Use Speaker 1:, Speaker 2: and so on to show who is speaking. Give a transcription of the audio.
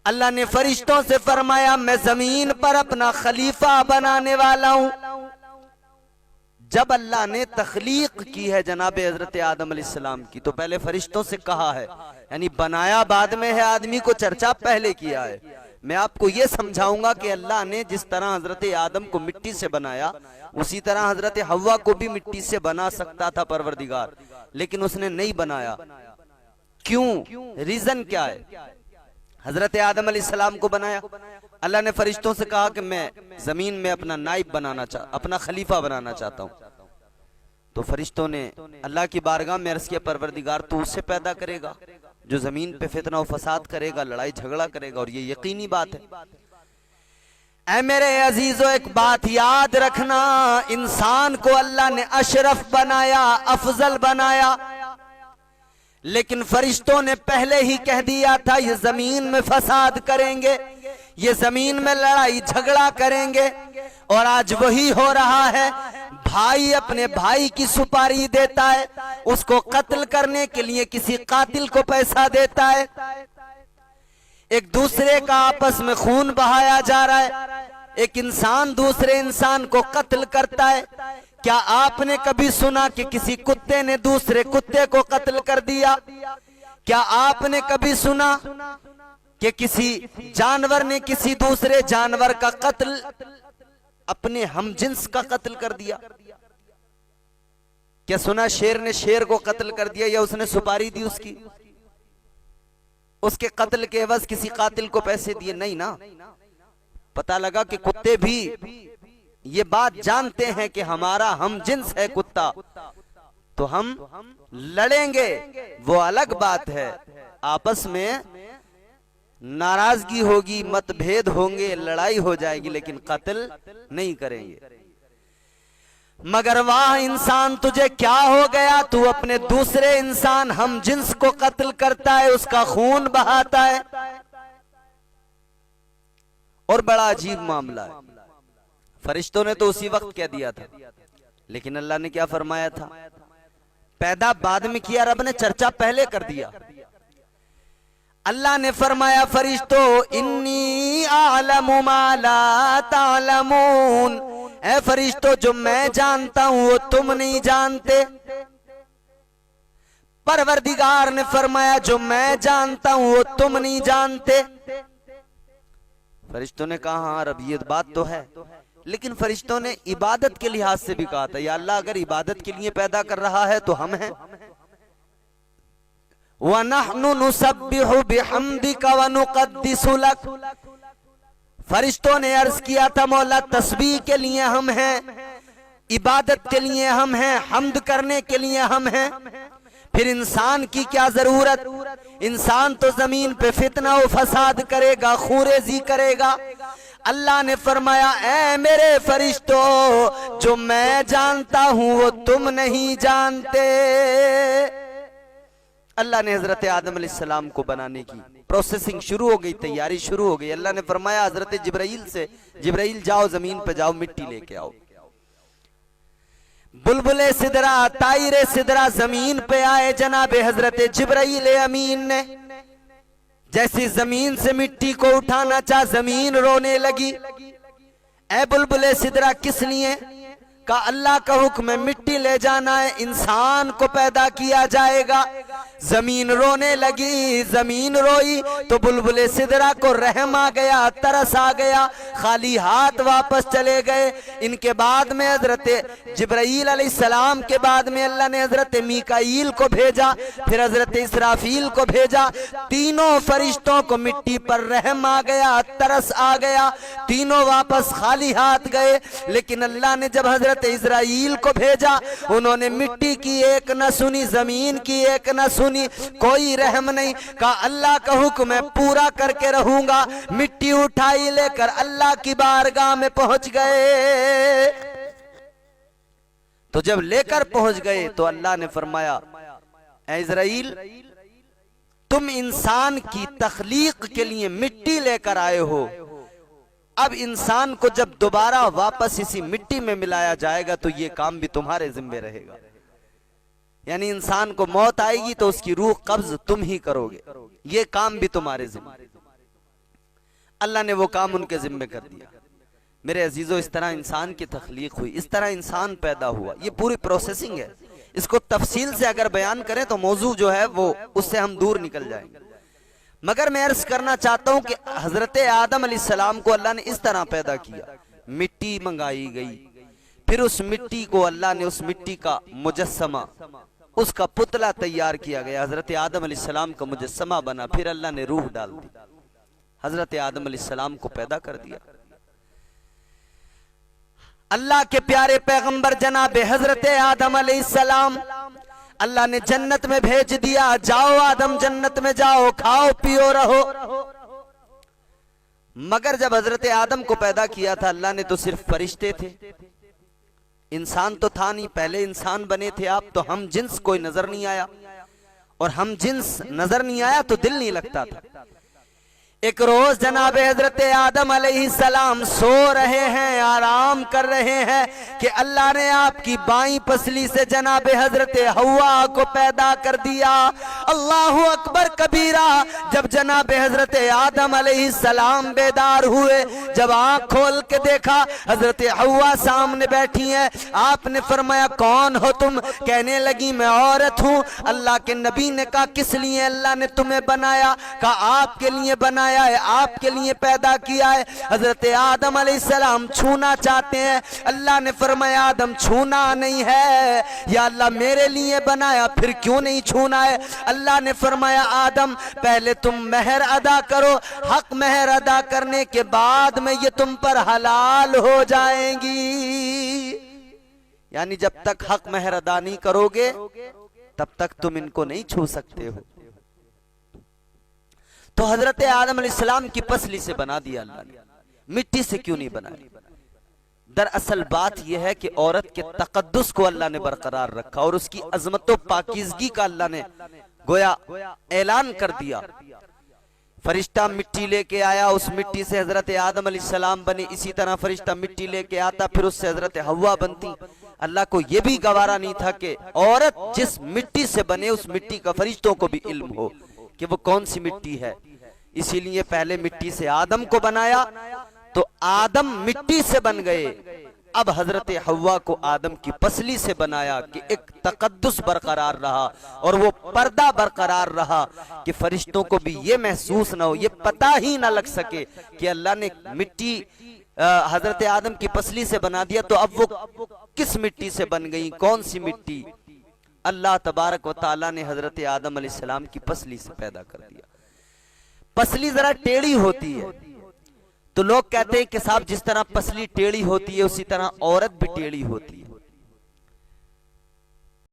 Speaker 1: अल्लाह ने फरिश्तों से फरमाया मैं जमीन पर अपना खलीफा बनाने वाला हूं। जब अल्लाह ने तख्लीक की है जनाब हजरत आदम अलैहिस्सलाम की, तो पहले फरिश्तों से कहा है, यानी बनाया बाद में है, आदमी को चर्चा पहले किया है। मैं आपको ये समझाऊंगा कि अल्लाह ने जिस तरह हजरत आदम को मिट्टी से बनाया, उसी तरह हजरत हव्वा को भी मिट्टी से बना सकता था परवरदिगार, लेकिन उसने नहीं बनाया। क्यों? रीजन क्या है? हजरत आदम अलैहिस्सलाम को बनाया, अल्लाह ने फरिश्तों से कहा कि मैं जमीन में अपना नाइब बनाना अपना खलीफा बनाना चाहता हूं। तो फरिश्तों ने अल्लाह की बारगाह में अर्ज किया, परवरदिगार तू उससे पैदा करेगा जो जमीन पे फितना और फसाद करेगा, लड़ाई झगड़ा करेगा, और ये यकीनी बात है। ऐ मेरे अजीजों, एक बात याद रखना, इंसान को अल्लाह ने अशरफ बनाया, अफजल बनाया, लेकिन फरिश्तों ने पहले ही कह दिया था ये जमीन में फसाद करेंगे, ये जमीन में लड़ाई झगड़ा करेंगे। और आज वही हो रहा है। भाई अपने भाई की सुपारी देता है, उसको कत्ल करने के लिए किसी कातिल को पैसा देता है, एक दूसरे का आपस में खून बहाया जा रहा है, एक इंसान दूसरे इंसान को कत्ल करता है। क्या आपने कभी सुना कि किसी कुत्ते ने दूसरे कुत्ते को कत्ल कर दिया? क्या आपने कभी सुना कि किसी जानवर ने किसी दूसरे जानवर का कत्ल, अपने हमजिन्स का कत्ल कर दिया? क्या सुना शेर ने शेर को कत्ल कर दिया या उसने सुपारी दी उसकी, उसके कत्ल के एवज किसी कातिल को पैसे दिए? नहीं ना। पता लगा कि कुत्ते भी ये बात जानते हैं कि हमारा हमजिन्स है कुत्ता, तो हम लड़ेंगे, वो अलग बात है। आपस में नाराजगी होगी, मतभेद होंगे, लड़ाई हो जाएगी, लेकिन कत्ल नहीं करेंगे। मगर वाह इंसान, तुझे क्या हो गया? तू अपने दूसरे इंसान हमजिन्स को कत्ल करता है, उसका खून बहाता है। और बड़ा अजीब मामला है। फरिश्तों ने तो उसी वक्त कह दिया था, लेकिन अल्लाह ने क्या फरमाया था? पैदा बाद में किया, रब ने चर्चा पहले कर दिया। अल्लाह ने फरमाया फरिश्तों, इन्नी आलमु मा ला तालमून, ऐ फरिश्तों जो मैं जानता हूं वो तुम नहीं जानते। परवरदिगार ने फरमाया जो मैं जानता हूं वो तुम नहीं जानते। फरिश्तों ने कहा हाँ रब ये बात तो है, लेकिन फरिश्तों ने इबादत के लिहाज से भी कहा था, या अल्लाह अगर इबादत के लिए पैदा कर रहा है तो हम हैं। वनहनु नुसब्बिहु बिहम्दिका व नुक़द्दिसु लक, फरिश्तों ने अर्ज किया था मौला तस्बीह के लिए हम हैं, इबादत के लिए हम हैं, हम्द करने के लिए हम हैं। फिर इंसान की क्या जरूरत? इंसान तो जमीन पे फितना व फसाद करेगा, खूरेजी करेगा। अल्लाह ने फरमाया ऐ मेरे फरिश्तों जो मैं जानता हूं वो तुम नहीं जानते। अल्लाह ने हजरत आदम अलैहिस्सलाम को बनाने की प्रोसेसिंग शुरू हो गई, तैयारी शुरू हो गई। अल्लाह ने फरमाया हजरत जिब्राइल से, जिब्राइल जाओ जमीन पे जाओ, मिट्टी लेके आओ। बुलबुले सिदरा, तायरे सिदरा जमीन पे आए। जनाबे हजरत जिब्राइल अमीन ने जैसी जमीन से मिट्टी को उठाना चाहा, जमीन रोने लगी। ऐ बुलबुले सिदरा किस लिए? का अल्लाह का हुक्म है मिट्टी ले जाना है, इंसान को पैदा किया जाएगा। जमीन रोने लगी, जमीन रोई तो बुलबुले सिदरा को रहम आ गया, तरस आ गया, खाली हाथ वापस चले गए। इनके बाद में हजरत जिब्राईल अलैहिस्सलाम के बाद में अल्लाह ने हजरत मीकाईल को भेजा, फिर हजरत इसराफील को भेजा। तीनों फरिश्तों को मिट्टी पर रहम आ गया, तरस आ गया, तीनों वापस खाली हाथ गए। लेकिन अल्लाह ने जब हजरत इस्राईल को भेजा, उन्होंने मिट्टी की एक न सुनी, जमीन की एक न सुनी, कोई रहम नहीं। कहा अल्लाह का हुक्म है पूरा करके रहूंगा। मिट्टी उठाई लेकर अल्लाह की बारगाह में पहुंच गए। तो जब लेकर पहुंच गए तो अल्लाह ने फरमाया ऐ इस्राईल तुम इंसान की तख्लीक के लिए मिट्टी लेकर आए हो, अब इंसान को जब दोबारा वापस इसी मिट्टी में मिलाया जाएगा तो ये काम भी तुम्हारे जिम्मे रहेगा। यानी इंसान को मौत आएगी तो उसकी रूह कब्ज तुम ही करोगे, ये काम भी तुम्हारे जिम्मे। अल्लाह ने वो काम उनके जिम्मे कर दिया। मेरे अजीजों, इस तरह इंसान की तख्लीक हुई, इस तरह इंसान पैदा हुआ। ये पूरी प्रोसेसिंग है। इसको तफसील से अगर बयान करें तो मौजू जो है वो उससे हम दूर निकल जाएंगे। मगर मैं अर्ज करना चाहता हूं कि हजरत आदम अलैहिस्सलाम को अल्लाह ने इस तरह पैदा किया। मिट्टी मंगाई गई, फिर उस मिट्टी को अल्लाह ने, उस मिट्टी का मुजस्समा, उसका पुतला तैयार किया गया। हजरत आदम अलैहिस्सलाम का मुजस्समा बना, फिर अल्लाह ने रूह डाल दी, हजरत आदम अलैहिस्सलाम को पैदा कर दिया। अल्लाह के प्यारे पैगंबर जनाब हजरत आदम अलैहिस्सलाम अल्लाह ने जन्नत में भेज दिया। जाओ आदम, जन्नत में जाओ, खाओ पियो रहो। मगर जब हजरत आदम को पैदा किया था अल्लाह ने तो सिर्फ फरिश्ते थे, इंसान तो था नहीं। पहले इंसान बने थे आप, तो हम जिन्स कोई नजर नहीं आया, और हम जिन्स नजर नहीं आया तो दिल नहीं लगता था। एक रोज जनाब हजरत आदम अलैहिस्सलाम सो रहे हैं, आराम कर रहे हैं कि अल्लाह ने आपकी बाईं पसली से जनाब हजरत हव्वा को पैदा कर दिया। अल्लाहु अकबर कबीरा। जब जनाब हजरत आदम अलैहिस्सलाम बेदार हुए, जब आंख खोल के देखा हजरत हव्वा सामने बैठी हैं, आपने फरमाया कौन हो तुम? कहने लगी मैं औरत हूं। अल्लाह के नबी ने कहा किस लिए अल्लाह ने तुम्हें बनाया? कहा आपके लिए बनाया है, आपके लिए पैदा किया है। हजरत आदम अलैहिस्सलाम छूना चाहते हैं। अल्लाह ने फरमाया आदम छूना नहीं है, या अल्लाह मेरे लिए बनाया, फिर क्यों नहीं छूना है? अल्लाह ने फरमाया आदम पहले तुम मेहर अदा करो, हक मेहर अदा करने के बाद में ये तुम पर हलाल हो जाएंगी। यानी जब तक हक मेहर अदा नहीं करोगे तब तक तुम इनको नहीं छू सकते हो। तो हजरत आदम अलैहिस्सलाम की पसली से बना दिया अल्लाह ने, मिट्टी से क्यों नहीं बनाया? दरअसल बात यह है कि औरत के तकद्दुस को अल्लाह ने बरकरार रखा और उसकी अजमत व पाकीज़गी का अल्लाह ने गोया ऐलान कर दिया। फरिश्ता मिट्टी लेके आया, उस मिट्टी से हजरत आदम अलैहिस्सलाम बने। इसी तरह फरिश्ता मिट्टी लेके आता, फिर उससे हजरत हव्वा बनती। अल्लाह को यह भी गवारा नहीं था कि औरत जिस मिट्टी से बने उस मिट्टी का फरिश्तों को भी इल्म हो कि वो कौन सी मिट्टी है। इसीलिए पहले मिट्टी से आदम को बनाया, तो आदम मिट्टी से बन गए। अब हजरत हव्वा को आदम की पसली से बनाया कि एक तकद्दुस बरकरार रहा और वो पर्दा बरकरार रहा कि फरिश्तों को भी ये महसूस ना हो, ये पता ही ना लग सके कि अल्लाह ने मिट्टी हजरत आदम की पसली से बना दिया। तो अब वो किस मिट्टी से बन गई, कौन सी मिट्टी? अल्लाह तबारक व तआला ने हजरत आदम अलैहिस्सलाम की पसली से पैदा कर दिया। पसली जरा टेढ़ी होती है, तो लोग कहते हैं कि साहब जिस तरह पसली टेढ़ी होती है उसी तरह औरत भी टेढ़ी होती है।